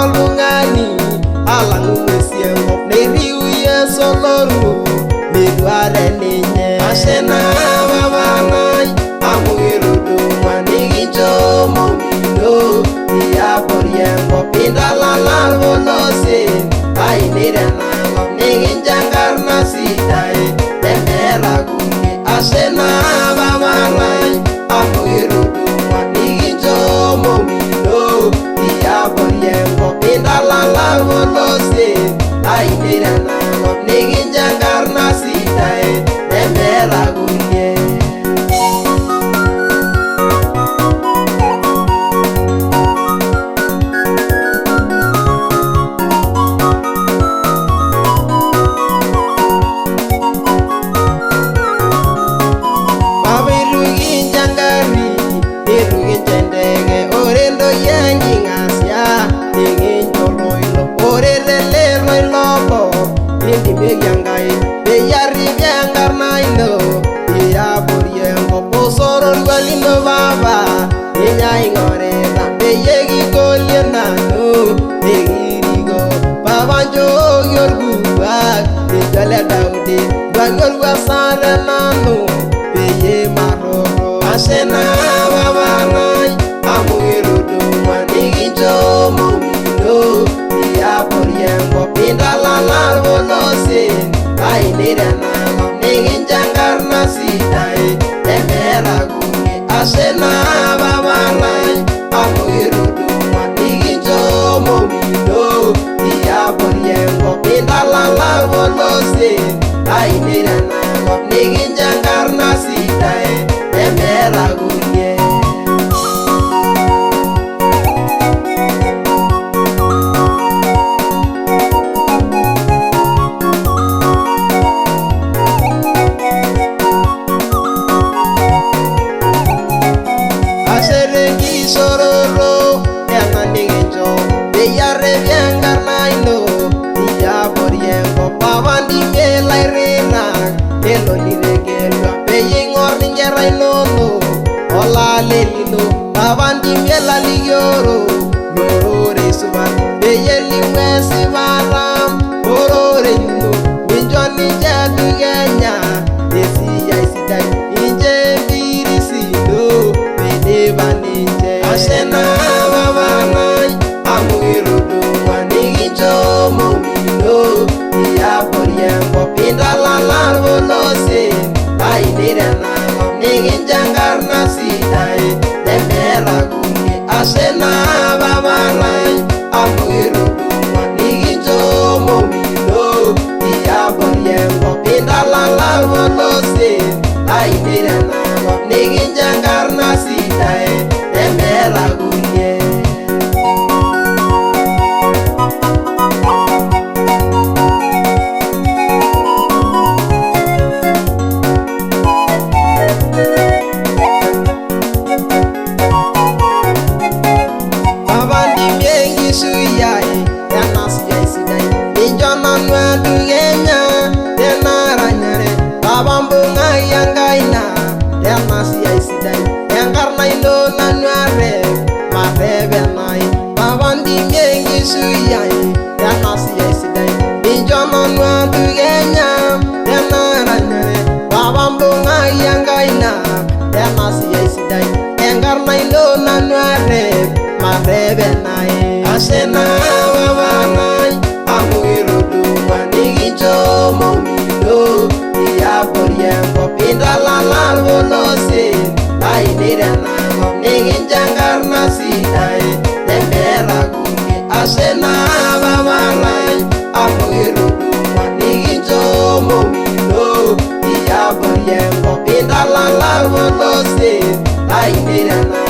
oltung'ani alang' ng'uesi enkop neiriu Yesu oloru meduare ninye. Ashe naa Papa lai amu kitudumua nikincho momino tiabori enkop intalala irpolosien ainei tenakop nikincho enkarna sidai nemeeta kulie. Ashe naa Papa lai amu kitudumua nikincho momino tiabori enkop intalala irpolosien ainei tenakop nikincho enkarna sidai nemeeta kulie. Papa itu kincho engarri itu kincho enteke ore entoki enking'asia nikincho oloilo ore tele loilo obo nindimieki Enkai peyie arripie enkarna ino tiabori enkop osororua lino Papa ninye aing'orita peyie kigolie nanu nekiriko. Papa nchooki orkuak lijo le Daudi nduaki orkuasa tenanu peyie maroro. Ashe naa Papa lai amu kitudumua nikincho momino tiabori enkop intalala irpolosien ainei tenakop nikincho enkarna sidai nemeeta kulie. Ashe naa Papa lai amu kitudumua nikincho momino tiabori enkop intalala irpolosien ainei tenakop nikincho enkarna sidai nemeeta kulie. Ashe tenkishororo ena nikincho peyie arripie enkarna ino tiabori enkop. Papa ndimie ilairrinak nelo nitegelua peyie ing'orr inkera inonok olale lino. Papa ndimie ilalikiorok lororei supat peyie elimu esipata ororei lino mincho ninche edukenya tesiai sidai incho empirisino meidipa ninche. Ashe naa Papa lai amu kitudumua nikincho momino tiabori enkop intalala irpolosien ainei tenakop nikincho enkarna sidai nemeeta kulie. Ashe naa Papa lai amu kitudumua nikincho momino tiabori enkop intalala irpolosien ainei tenakop nikincho enkarna sidai nemeeta kulie. Papa ndimie enkishui ai tena siai sidai incho nanu edukenya tena ranyare. Papa mbung'aki enkaina tena siai sidai enkarna ino nanu arrep marrep enai. Papa ndimie enkishui ai tena siai sidai incho nanu edukenya tena ranyare. Papa mbung'aki enkaina tena siai sidai enkarna ino nanu arrep marrep enai. Ashe naa Papa lai amu kitudumua nikincho momino tiabori enkop intalala irpolosien ainei tenakop nikincho enkarna sidai nemeeta kulie. Ashe naa Papa lai amu kitudumua nikincho momino tiabori enkop intalala irpolosien ainei tenakop